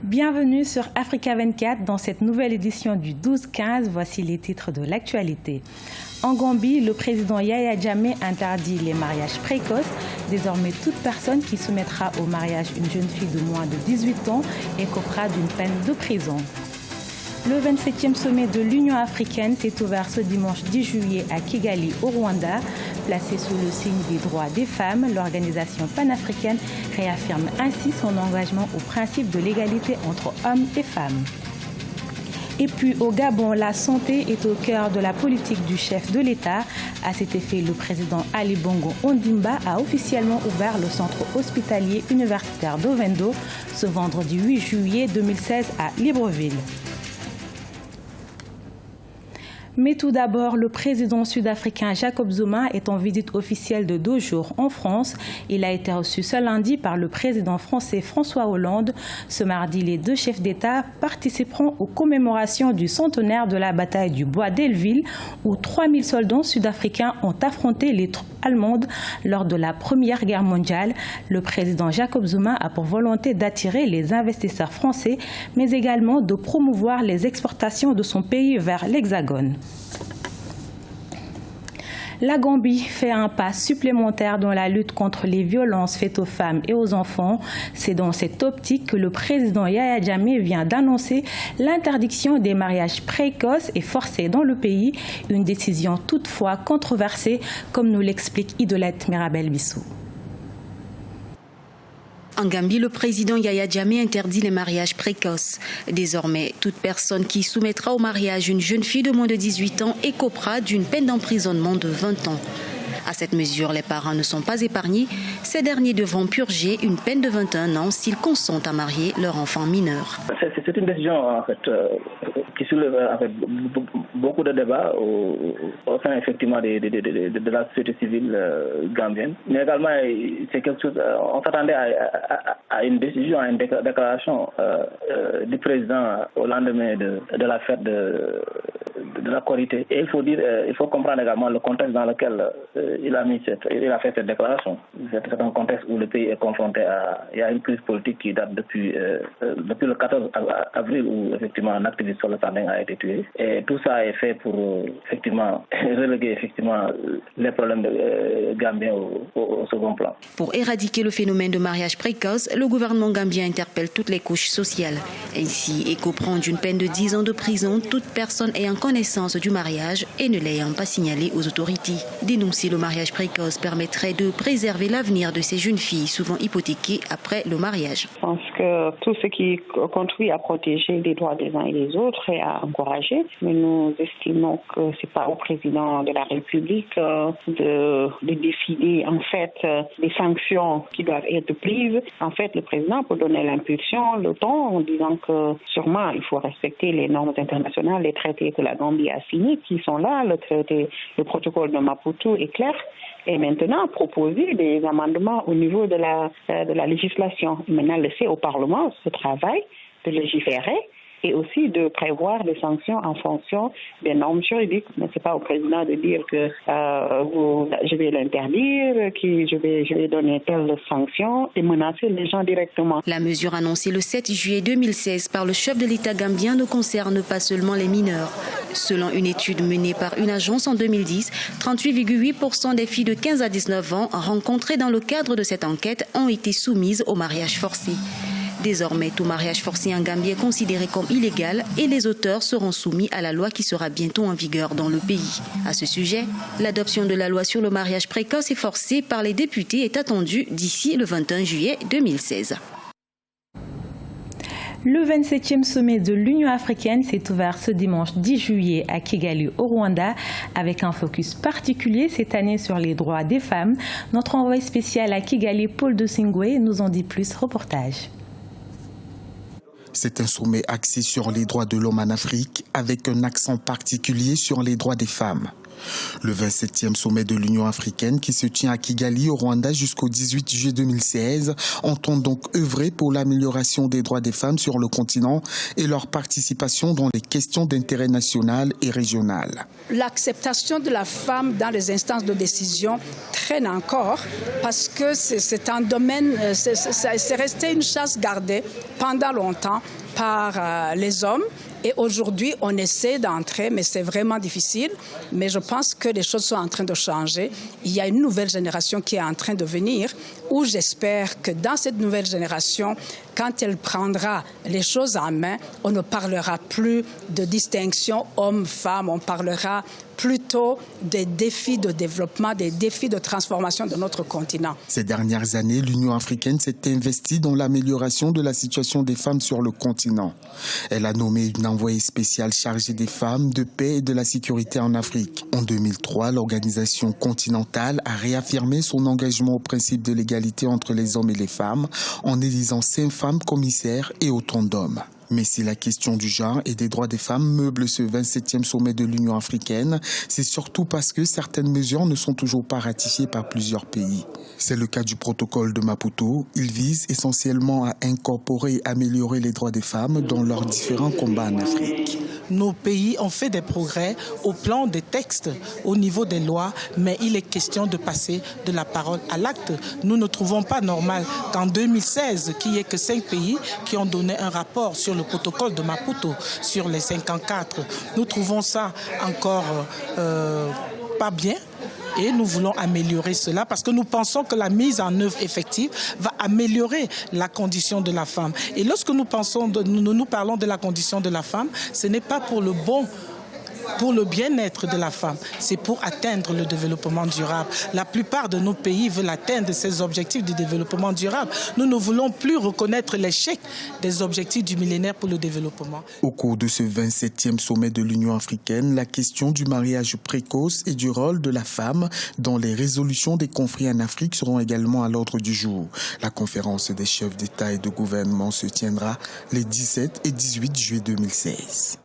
Bienvenue sur Africa 24 dans cette nouvelle édition du 12-15. Voici les titres de l'actualité. En Gambie, le président Yahya Jammeh interdit les mariages précoces. Désormais, toute personne qui soumettra au mariage une jeune fille de moins de 18 ans écopera d'une peine de prison. Le 27e sommet de l'Union africaine s'est ouvert ce dimanche 10 juillet à Kigali, au Rwanda. Placée sous le signe des droits des femmes, l'organisation panafricaine réaffirme ainsi son engagement au principe de l'égalité entre hommes et femmes. Et puis au Gabon, la santé est au cœur de la politique du chef de l'État. À cet effet, le président Ali Bongo Ondimba a officiellement ouvert le centre hospitalier universitaire d'Ovendo ce vendredi 8 juillet 2016 à Libreville. Mais tout d'abord, le président sud-africain Jacob Zuma est en visite officielle de 2 jours en France. Il a été reçu ce lundi par le président français François Hollande. Ce mardi, les deux chefs d'État participeront aux commémorations du centenaire de la bataille du Bois d'Elleville, où 3000 soldats sud-africains ont affronté les troupes allemandes lors de la Première Guerre mondiale. Le président Jacob Zuma a pour volonté d'attirer les investisseurs français, mais également de promouvoir les exportations de son pays vers l'Hexagone. La Gambie fait un pas supplémentaire dans la lutte contre les violences faites aux femmes et aux enfants. C'est dans cette optique que le président Yahya Jammeh vient d'annoncer l'interdiction des mariages précoces et forcés dans le pays. Une décision toutefois controversée, comme nous l'explique Idolette Mirabel Bissou. En Gambie, le président Yahya Jammeh interdit les mariages précoces. Désormais, toute personne qui soumettra au mariage une jeune fille de moins de 18 ans écopera d'une peine d'emprisonnement de 20 ans. À cette mesure, les parents ne sont pas épargnés. Ces derniers devront purger une peine de 21 ans s'ils consentent à marier leur enfant mineur. C'est une décision en fait, qui soulève en fait, beaucoup de débats au sein effectivement de la société civile gambienne. Mais également, c'est quelque chose. On s'attendait à une décision, à une déclaration du président au lendemain de la fête de la Korité. Et il faut comprendre également le contexte dans lequel il a fait cette déclaration. C'est un contexte où le pays est confronté à une crise politique qui date depuis le 14 avril où effectivement un activiste sur le Sandeng a été tué. Et tout ça est fait pour effectivement reléguer effectivement les problèmes gambiens au second plan. Pour éradiquer le phénomène de mariage précoce, le gouvernement gambien interpelle toutes les couches sociales. Ainsi, écoperont d'une peine de 10 ans de prison toute personne ayant connaissance du mariage et ne l'ayant pas signalé aux autorités. Dénoncer le mariage précoce permettrait de préserver l'avenir de ces jeunes filles souvent hypothéquées après le mariage. Je pense que tout ce qui contribue à protéger les droits des uns et des autres est à encourager. Mais nous estimons que ce n'est pas au président de la République de décider en fait des sanctions qui doivent être prises. En fait, le président peut donner l'impulsion, le ton, en disant que sûrement il faut respecter les normes internationales, les traités que la Gambie a signés, qui sont là, le protocole de Maputo est clair. Et maintenant, proposer des amendements au niveau de la législation. Maintenant, laisser au Parlement ce travail de légiférer et aussi de prévoir des sanctions en fonction des normes juridiques. Mais ce n'est pas au président de dire que je vais l'interdire, que je vais donner telle sanction et menacer les gens directement. La mesure annoncée le 7 juillet 2016 par le chef de l'État gambien ne concerne pas seulement les mineurs. Selon une étude menée par une agence en 2010, 38,8% des filles de 15 à 19 ans rencontrées dans le cadre de cette enquête ont été soumises au mariage forcé. Désormais, tout mariage forcé en Gambie est considéré comme illégal et les auteurs seront soumis à la loi qui sera bientôt en vigueur dans le pays. À ce sujet, l'adoption de la loi sur le mariage précoce et forcé par les députés est attendue d'ici le 21 juillet 2016. Le 27e sommet de l'Union africaine s'est ouvert ce dimanche 10 juillet à Kigali, au Rwanda, avec un focus particulier cette année sur les droits des femmes. Notre envoyé spécial à Kigali, Paul de Singwe, nous en dit plus. Reportage. C'est un sommet axé sur les droits de l'homme en Afrique, avec un accent particulier sur les droits des femmes. Le 27e sommet de l'Union africaine qui se tient à Kigali au Rwanda jusqu'au 18 juillet 2016 entend donc œuvrer pour l'amélioration des droits des femmes sur le continent et leur participation dans les questions d'intérêt national et régional. L'acceptation de la femme dans les instances de décision traîne encore parce que c'est un domaine, c'est resté une chasse gardée pendant longtemps par les hommes. Et aujourd'hui, on essaie d'entrer, mais c'est vraiment difficile. Mais je pense que les choses sont en train de changer. Il y a une nouvelle génération qui est en train de venir, où j'espère que dans cette nouvelle génération, quand elle prendra les choses en main, on ne parlera plus de distinction homme-femme, on parlera plutôt des défis de développement, des défis de transformation de notre continent. Ces dernières années, l'Union africaine s'est investie dans l'amélioration de la situation des femmes sur le continent. Elle a nommé une envoyée spéciale chargée des femmes, de paix et de la sécurité en Afrique. En 2003, l'organisation continentale a réaffirmé son engagement au principe de l'égalité entre les hommes et les femmes en élisant 5 femmes commissaires et autant d'hommes. Mais si la question du genre et des droits des femmes meuble ce 27e sommet de l'Union africaine, c'est surtout parce que certaines mesures ne sont toujours pas ratifiées par plusieurs pays. C'est le cas du protocole de Maputo. Il vise essentiellement à incorporer et améliorer les droits des femmes dans leurs différents combats en Afrique. Nos pays ont fait des progrès au plan des textes, au niveau des lois, mais il est question de passer de la parole à l'acte. Nous ne trouvons pas normal qu'en 2016, qu'il n'y ait que 5 pays qui ont donné un rapport sur le protocole de Maputo, sur les 54. Nous trouvons ça encore pas bien. Et nous voulons améliorer cela parce que nous pensons que la mise en œuvre effective va améliorer la condition de la femme. Et lorsque nous parlons de la condition de la femme, ce n'est pas pour le bien-être de la femme, c'est pour atteindre le développement durable. La plupart de nos pays veulent atteindre ces objectifs du développement durable. Nous ne voulons plus reconnaître l'échec des objectifs du millénaire pour le développement. Au cours de ce 27e sommet de l'Union africaine, la question du mariage précoce et du rôle de la femme dans les résolutions des conflits en Afrique seront également à l'ordre du jour. La conférence des chefs d'État et de gouvernement se tiendra les 17 et 18 juillet 2016.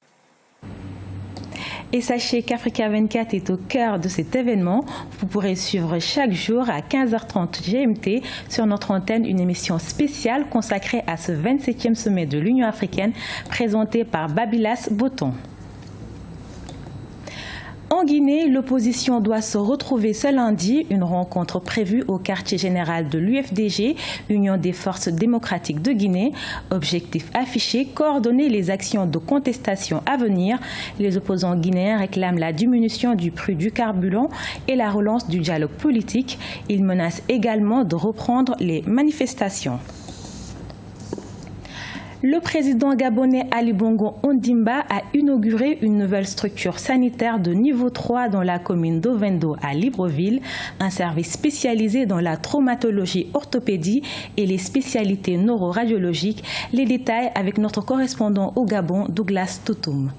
Et sachez qu'Africa 24 est au cœur de cet événement. Vous pourrez suivre chaque jour à 15h30 GMT sur notre antenne une émission spéciale consacrée à ce 27e sommet de l'Union africaine présenté par Babylas Botton. En Guinée, l'opposition doit se retrouver ce lundi. Une rencontre prévue au quartier général de l'UFDG, Union des forces démocratiques de Guinée. Objectif affiché, coordonner les actions de contestation à venir. Les opposants guinéens réclament la diminution du prix du carburant et la relance du dialogue politique. Ils menacent également de reprendre les manifestations. Le président gabonais Ali Bongo Ondimba a inauguré une nouvelle structure sanitaire de niveau 3 dans la commune d'Ovendo à Libreville, un service spécialisé dans la traumatologie orthopédie et les spécialités neuroradiologiques. Les détails avec notre correspondant au Gabon, Douglas Toutoum.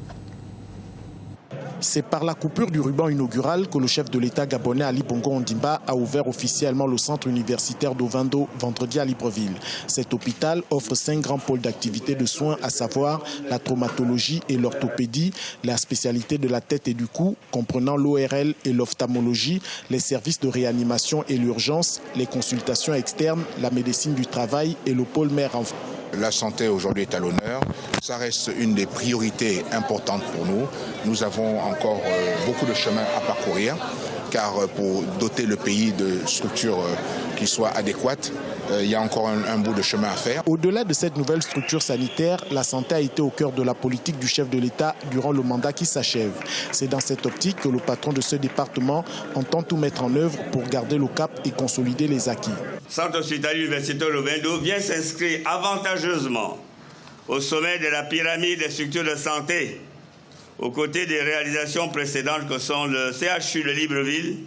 C'est par la coupure du ruban inaugural que le chef de l'État gabonais Ali Bongo Ondimba a ouvert officiellement le centre universitaire d'Ovendo vendredi à Libreville. Cet hôpital offre 5 grands pôles d'activité de soins, à savoir la traumatologie et l'orthopédie, la spécialité de la tête et du cou, comprenant l'ORL et l'ophtalmologie, les services de réanimation et l'urgence, les consultations externes, la médecine du travail et le pôle mère-enfant. La santé aujourd'hui est à l'honneur. Ça reste une des priorités importantes pour nous. Nous avons encore beaucoup de chemin à parcourir, car pour doter le pays de structures qui soient adéquates, il y a encore un bout de chemin à faire. Au-delà de cette nouvelle structure sanitaire, la santé a été au cœur de la politique du chef de l'État durant le mandat qui s'achève. C'est dans cette optique que le patron de ce département entend tout mettre en œuvre pour garder le cap et consolider les acquis. Centre hospitalier universitaire Ovendo vient s'inscrire avantageusement au sommet de la pyramide des structures de santé, aux côtés des réalisations précédentes que sont le CHU de Libreville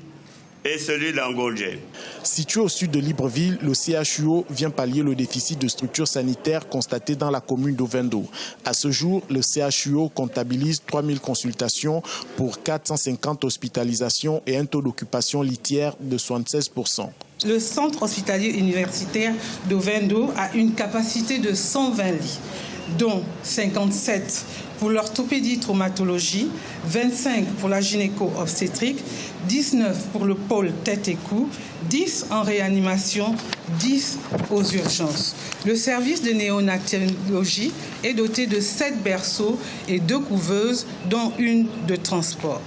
et celui d'Angolje. Situé au sud de Libreville, le CHUO vient pallier le déficit de structures sanitaires constaté dans la commune d'Ovendo. À ce jour, le CHUO comptabilise 3000 consultations pour 450 hospitalisations et un taux d'occupation litière de 76%. Le centre hospitalier universitaire d'Ovendo a une capacité de 120 lits. dont 57 pour l'orthopédie traumatologie, 25 pour la gynéco-obstétrique, 19 pour le pôle tête et cou, 10 en réanimation, 10 aux urgences. Le service de néonatologie est doté de 7 berceaux et 2 couveuses, dont une de transport.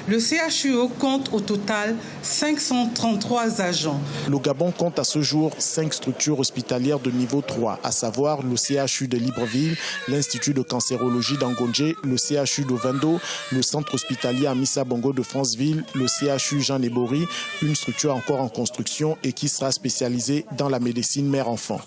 Le CHUO compte au total 533 agents. Le Gabon compte à ce jour 5 structures hospitalières de niveau 3, à savoir le CHU de Libreville, l'Institut de cancérologie d'Angondjé, le CHU d'Ovendo, le centre hospitalier Amissa Bongo de Franceville, le CHU Jean Lébory, une structure encore en construction et qui sera spécialisée dans la médecine mère-enfant.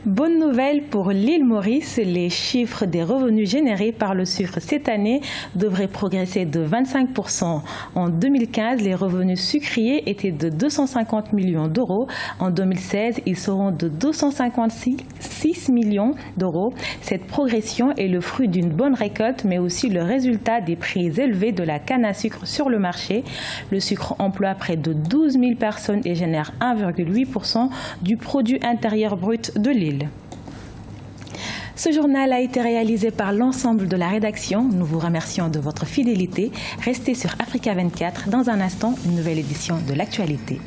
Bonne nouvelle pour l'île Maurice, les chiffres des revenus générés par le sucre cette année devraient progresser de 25%. En 2015, les revenus sucriers étaient de 250 millions d'euros. En 2016, ils seront de 256 millions d'euros. Cette progression est le fruit d'une bonne récolte, mais aussi le résultat des prix élevés de la canne à sucre sur le marché. Le sucre emploie près de 12 000 personnes et génère 1,8% du produit intérieur brut de l'île. Ce journal a été réalisé par l'ensemble de la rédaction. Nous vous remercions de votre fidélité. Restez sur Africa 24. Dans un instant, une nouvelle édition de l'actualité.